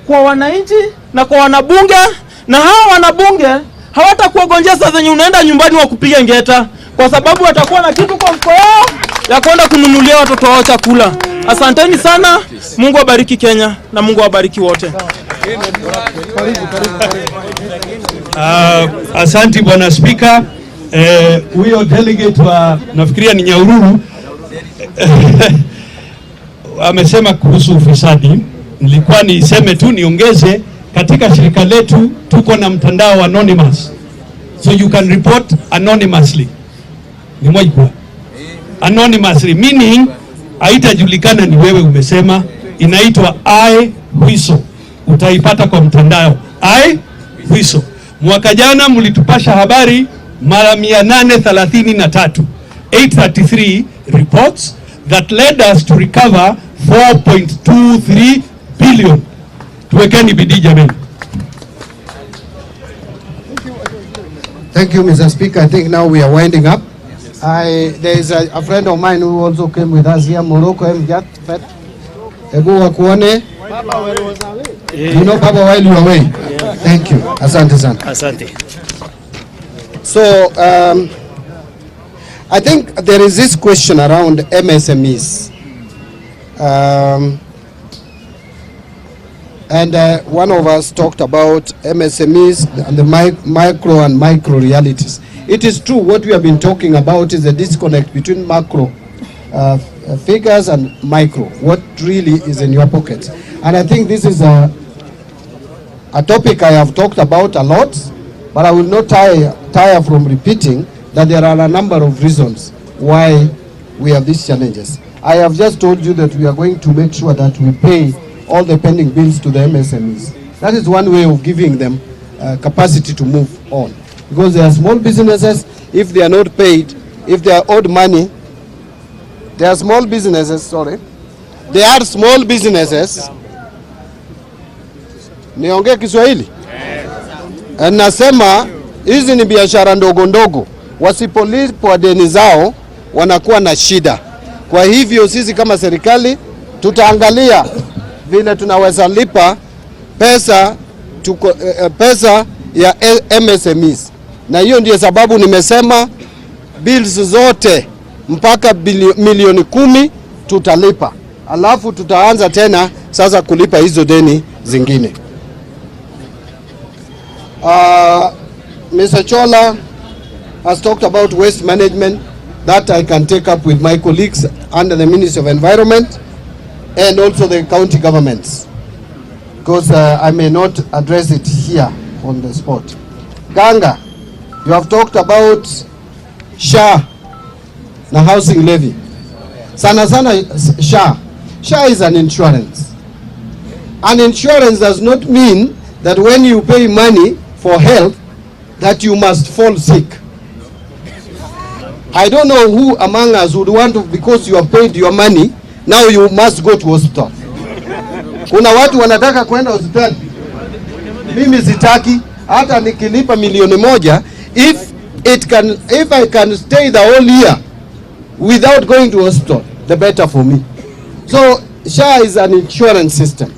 kwa wananchi na kwa wanabunge, na hawa wanabunge hawatakugonjeza zenye unaenda nyumbani wa kupiga ngeta, kwa sababu watakuwa na kitu kwa mfuko yao ya kwenda kununulia watoto wao chakula. Asanteni sana. Mungu abariki Kenya na Mungu abariki wote. Asante Bwana Speaker. Huyo delegate wa nafikiria ni Nyahururu amesema kuhusu ufisadi. Nilikuwa niseme tu niongeze, katika shirika letu tuko na mtandao anonymous, so you can report anonymously. Ni moja anonymously, meaning haitajulikana ni wewe umesema. Inaitwa I whistle, utaipata kwa mtandao I whistle. Mwaka jana mlitupasha habari mara 833 833 reports that led us to recover 4.23 billion. Tuwekeni bidii jameni. Thank you, Mr. Speaker. I think now we are winding up. There is a friend of mine who also came with us here, Morocco Mjat. Ebu wakuone. You know Papa while you are away. Thank you. Asante sana. Asante. So, I think there is this question around MSMEs. And one of us talked about MSMEs and the micro and micro realities. It is true, what we have been talking about is a disconnect between macro figures and micro, what really is in your pockets. And I think this is a topic I have talked about a lot, but I will not tire from repeating that there are a number of reasons why we have these challenges. I have just told you that we are going to make sure that we pay all the pending bills to the MSMEs. That is one way of giving them capacity to move on. Because they are small businesses, if they are not paid, if they are owed money, they are small businesses, sorry. They are small businesses. Niongee Kiswahili? Nasema hizi ni biashara ndogo ndogo. Wasipolipwa deni zao wanakuwa na shida. Kwa hivyo sisi kama serikali tutaangalia vile tunaweza lipa pesa ya MSMEs. Na hiyo ndiyo sababu nimesema bills zote mpaka milioni 10 tutalipa. Alafu tutaanza tena sasa kulipa hizo deni zingine. Mr. Chola has talked about waste management. That I can take up with my colleagues under the Ministry of Environment and also the county governments, because I may not address it here on the spot. Ganga, you have talked about SHA na housing levy. Sana SHA is an insurance. An insurance does not mean that when you pay money for health that you must fall sick. I don't know who among us would want to, because you have paid your money, now you must go to hospital. Kuna watu wanataka kwenda hospitali. Mimi sitaki, hata nikilipa milioni 1, if I can stay the whole year without going to hospital, the better for me. So SHA is an insurance system.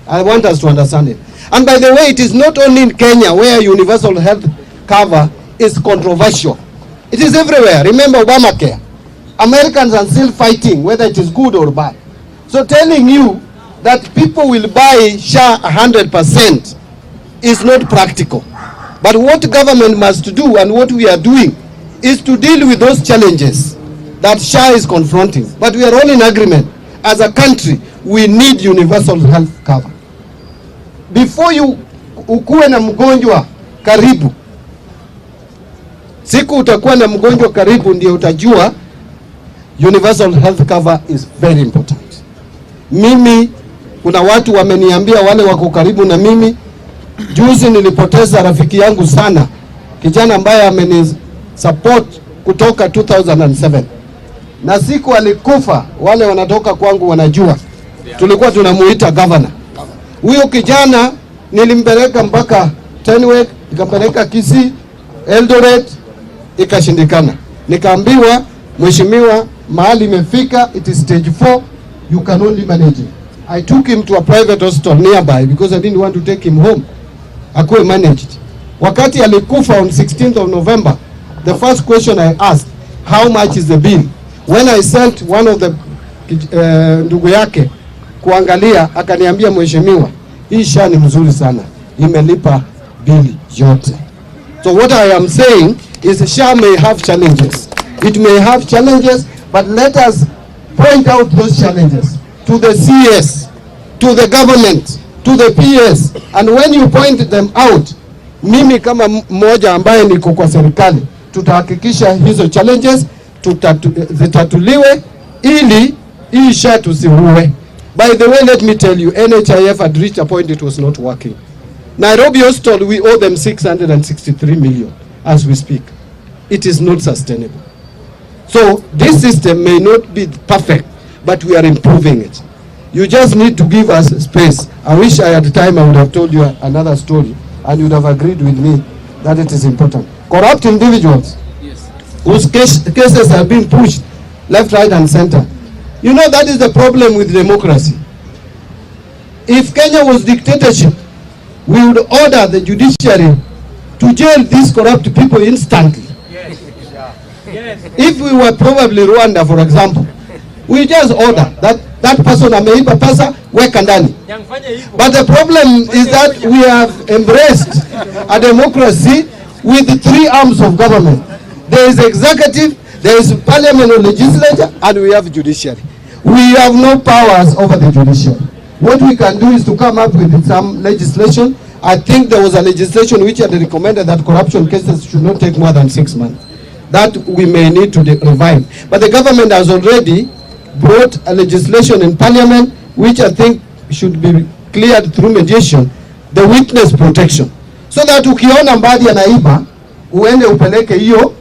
I want us to understand it. And by the way, it is not only in Kenya where universal health cover is controversial. It is everywhere. Remember Obamacare. Americans are still fighting whether it is good or bad. So telling you that people will buy SHA 100% is not practical. But what government must do and what we are doing is to deal with those challenges that SHA is confronting. But we are all in agreement. As a country, we need universal health cover. Before you ukuwe na mgonjwa karibu, siku utakuwa na mgonjwa karibu ndio utajua universal health cover is very important. Mimi kuna watu wameniambia, wale wako karibu na mimi. Juzi nilipoteza rafiki yangu sana, kijana ambaye ameni support kutoka 2007. Na siku alikufa, wale wanatoka kwangu wanajua. Tulikuwa tunamuita governor. Huyo kijana nilimpeleka mpaka Tenwek, nikampeleka Kisii, Eldoret, ikashindikana. Nikaambiwa, mheshimiwa, mahali imefika, it is stage 4, you can only manage it. I took him to a private hospital nearby because I didn't want to take him home. Akuwe managed. Wakati alikufa on 16th of November, the first question I asked, how much is the bill? When I sent one of the ndugu yake kuangalia, akaniambia mheshimiwa, hii SHA ni mzuri sana, imelipa bili yote. So what I am saying is SHA may have challenges. It may have challenges, but let us point out those challenges to the CS, to the government, to the PS, and when you point them out, mimi kama mmoja ambaye niko kwa serikali, tutahakikisha hizo challenges zitatuliwe ili hii SHA tusiue. By the way, let me tell you, NHIF had reached a point it was not working. Nairobi Hospital, we owe them 663 million as we speak. It is not sustainable. So this system may not be perfect, but we are improving it. You just need to give us space. I wish I had time, I would have told you another story, and you would have agreed with me that it is important. Corrupt individuals, yes, whose cases have been pushed left, right, and center. You know, that is the problem with democracy. If Kenya was dictatorship, we would order the judiciary to jail these corrupt people instantly. Yes. Yes. If we were probably Rwanda, for example, we just order that person ameiba pesa, weka ndani. But the problem is that we have embraced a democracy with 3 arms of government. There is executive, there is parliament or legislature, and we have judiciary. We have no powers over the judiciary. What we can do is to come up with some legislation. I think there was a legislation which had recommended that corruption cases should not take more than 6 months. That we may need to revive. But the government has already brought a legislation in parliament which I think should be cleared through mediation, the witness protection. So that ukiona Mbadi anaiba, uende upeleke hiyo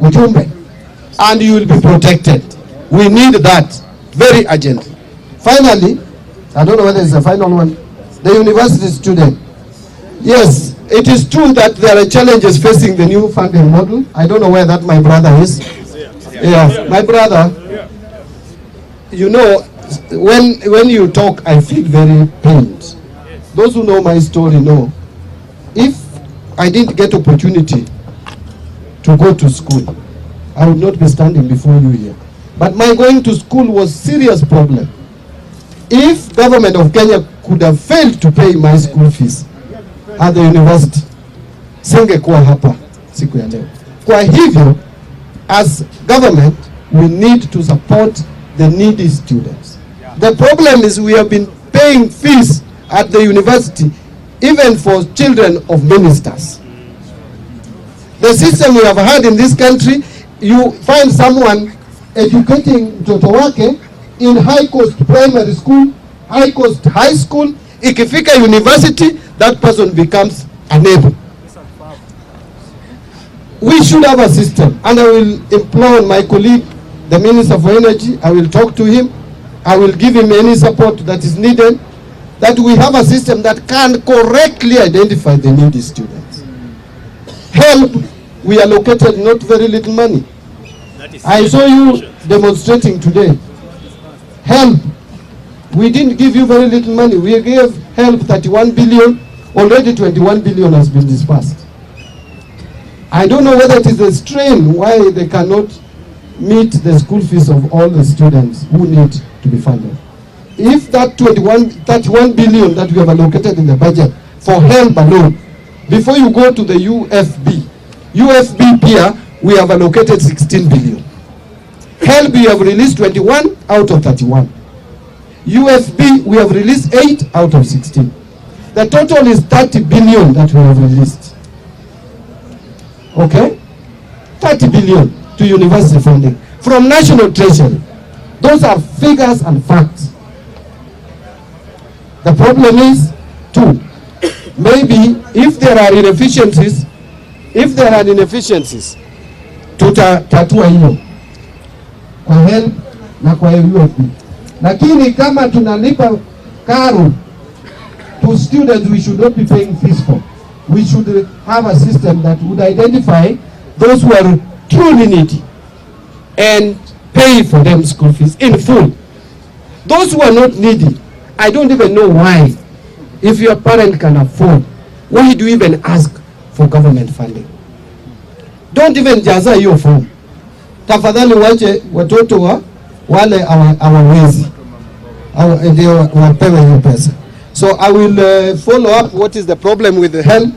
ujumbe and you will be protected. We need that very urgently. Finally, I don't know whether it's the final one, the university student. Yes, it is true that there are challenges facing the new funding model. I don't know where that my brother is. Yeah, my brother, you know, when you talk, I feel very pained. Those who know my story know, if I didn't get opportunity to go to school, I would not be standing before you here. But my going to school was serious problem. If government of Kenya could have failed to pay my school fees at the university, singekuwa hapa siku ya leo. Kwa hivyo, as government, we need to support the needy students. The problem is we have been paying fees at the university even for children of ministers. The system we have had in this country, you find someone educating mtoto wake in high cost primary school, high cost high school, ikifika university, that person becomes unable. We should have a system, and I will implore my colleague, the Minister for Energy, I will talk to him, I will give him any support that is needed, that we have a system that can correctly identify the needy students. Help, we allocated not very little money. I saw you demonstrating today. Help, we didn't give you very little money. We gave help 31 billion, already 21 billion has been dispersed. I don't know whether it is a strain why they cannot meet the school fees of all the students who need to be funded. If that 31 billion that we have allocated in the budget for help alone, before you go to the UFB here, we have allocated 16 billion. Help, we have released 21 out of 31. UFB, we have released 8 out of 16. The total is 30 billion that we have released. Okay? 30 billion to university funding from national treasury. Those are figures and facts. The problem is, two, maybe if there are inefficiencies, tutatua hiyo kwa help na kwa UFB. Lakini kama tunalipa karo to students we should not be paying fees for. We should have a system that would identify those who are truly needy and pay for them school fees in full. Those who are not needy, I don't even know why. If your parent can afford, why do you even ask for government funding? Don't even jaza hiyo form. Tafadhali wache watoto wa wale hawawezi ndio wapewe hiyo pesa. So I will follow up what is the problem with the HELB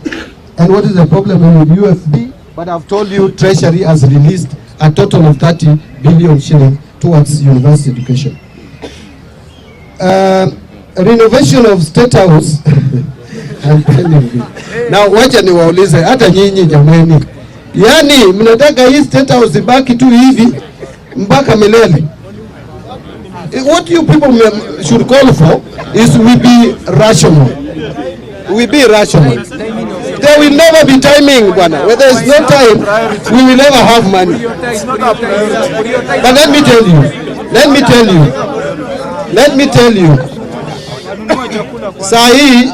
and what is the problem with UFB, but I've told you Treasury has released a total of 30 billion shillings towards university education. Renovation of Statehouse. I'm telling you. Now wacha niwaulize hata nyinyi jamani. Yaani mnataka hii Statehouse ibaki tu hivi mpaka milele. What you people should call for is we be rational. We be rational. There will never be timing, bwana. Where there is no time, we will never have money. But let me tell you. Saa hii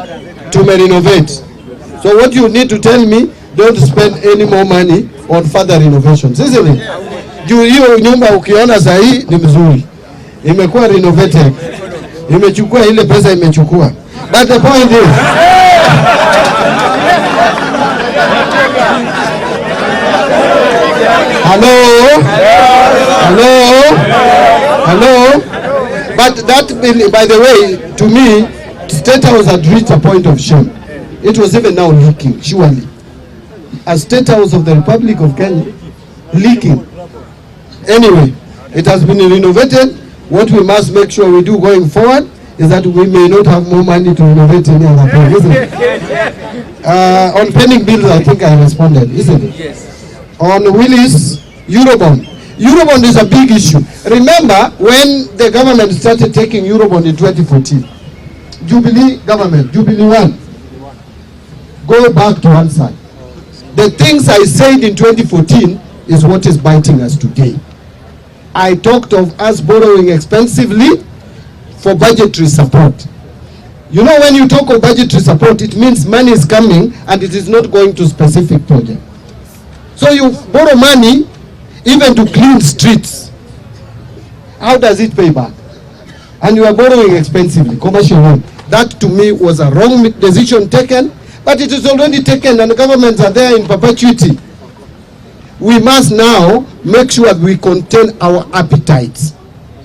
tumerenovate. So what you need to tell me, don't spend any more money on further renovations, isn't it? Juu hiyo nyumba ukiona saa hii ni mzuri. Imekuwa renovated. Imechukua ile pesa imechukua. But the point is Hello. But that, by the way, to me, Statehouse had reached a point of shame. It was even now leaking, surely. A Statehouse of the Republic of Kenya, leaking. Anyway, it has been renovated. What we must make sure we do going forward is that we may not have more money to renovate any other place, isn't it? On pending bills, I think I responded, isn't it? Yes. On Willis, Eurobond. Eurobond is a big issue. Remember when the government started taking Eurobond in 2014? Jubilee government, Jubilee 1. Go back to one side. The things I said in 2014 is what is biting us today. I talked of us borrowing expensively for budgetary support. You know, when you talk of budgetary support, it means money is coming and it is not going to specific project. So you borrow money even to clean streets. How does it pay back? And you are borrowing expensively, commercial loan. That to me was a wrong decision taken, but it is already taken and the governments are there in perpetuity. We must now make sure we contain our appetites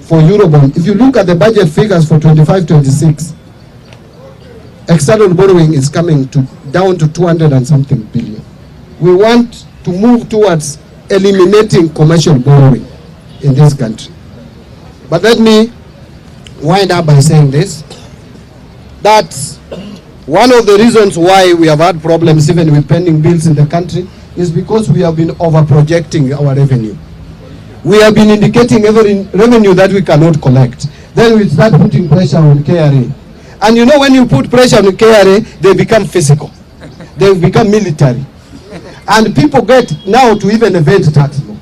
for Eurobond. If you look at the budget figures for 25-26, external borrowing is coming down to 200 and something billion. We want to move towards eliminating commercial borrowing in this country. But let me wind up by saying this, that one of the reasons why we have had problems even with pending bills in the country is because we have been over-projecting our revenue. We have been indicating every revenue that we cannot collect. Then we start putting pressure on KRA. And you know, when you put pressure on KRA, they become physical. They become military. And people get now to even evade tax law.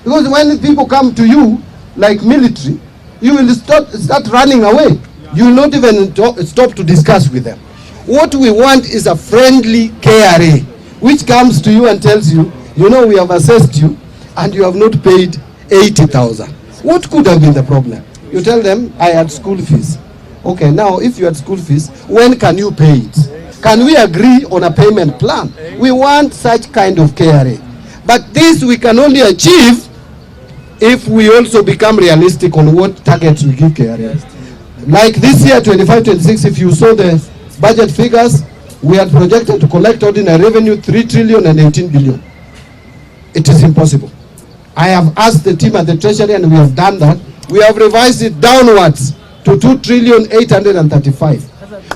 Because when people come to you, like military, you will start running away. You will not even stop to discuss with them. What we want is a friendly KRA, which comes to you and tells you, you know, we have assessed you and you have not paid 80,000. What could have been the problem? You tell them, I had school fees. Okay, now if you had school fees, when can you pay it? Can we agree on a payment plan? We want such kind of KRA. But this we can only achieve if we also become realistic on what targets we give KRA. Like this year, 25-26, if you saw the budget figures, we had projected to collect ordinary revenue 3 trillion and 18 billion. It is impossible. I have asked the team at the Treasury and we have done that. We have revised it downwards to 2 trillion 835.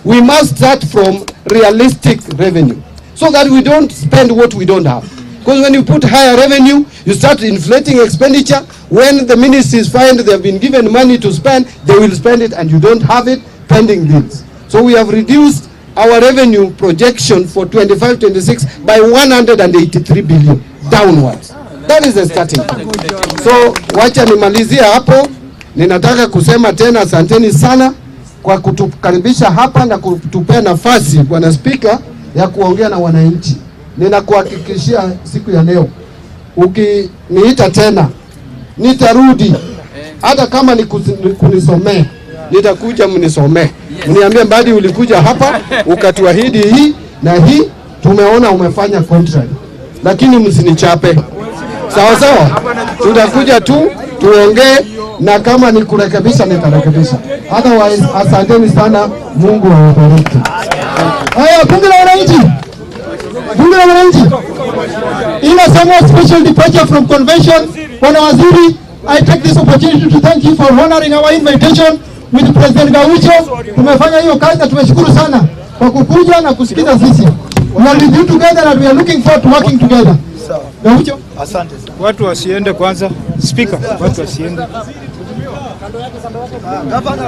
We must start from realistic revenue so that we don't spend what we don't have. Because when you put higher revenue, you start inflating expenditure. When the ministries find they have been given money to spend, they will spend it and you don't have it, pending bills. So we have reduced our revenue projection for 25-26 by 183 billion downwards. That is the starting point. So wacha nimalizia hapo. Ninataka kusema tena asanteni sana kwa kutukaribisha hapa na kutupea nafasi Bwana Spika ya kuongea na wananchi. Ninakuhakikishia siku ya leo ukiniita tena nitarudi, hata kama ni kunisomea, nitakuja mnisomee. Mniambie Mbadi, ulikuja hapa ukatuahidi hii na hii, tumeona umefanya contract. Lakini msinichape. Sawa sawa? Tutakuja tu tuongee, na kama ni kurekebisha nitarekebisha. Otherwise, asanteni sana, Mungu awabariki. Haya, bunge la wananchi. Bunge la wananchi. In a somewhat special departure from convention, Bwana Waziri, I take this opportunity to thank you for honoring our invitation with President Gaucho. Tumefanya hiyo kazi na tumeshukuru sana kwa kukuja na kusikiza sisi. We are with you together and we are looking forward to working together. Gaucho, asante. Watu wasiende kwanza. Speaker, watu wasiende. Gavana.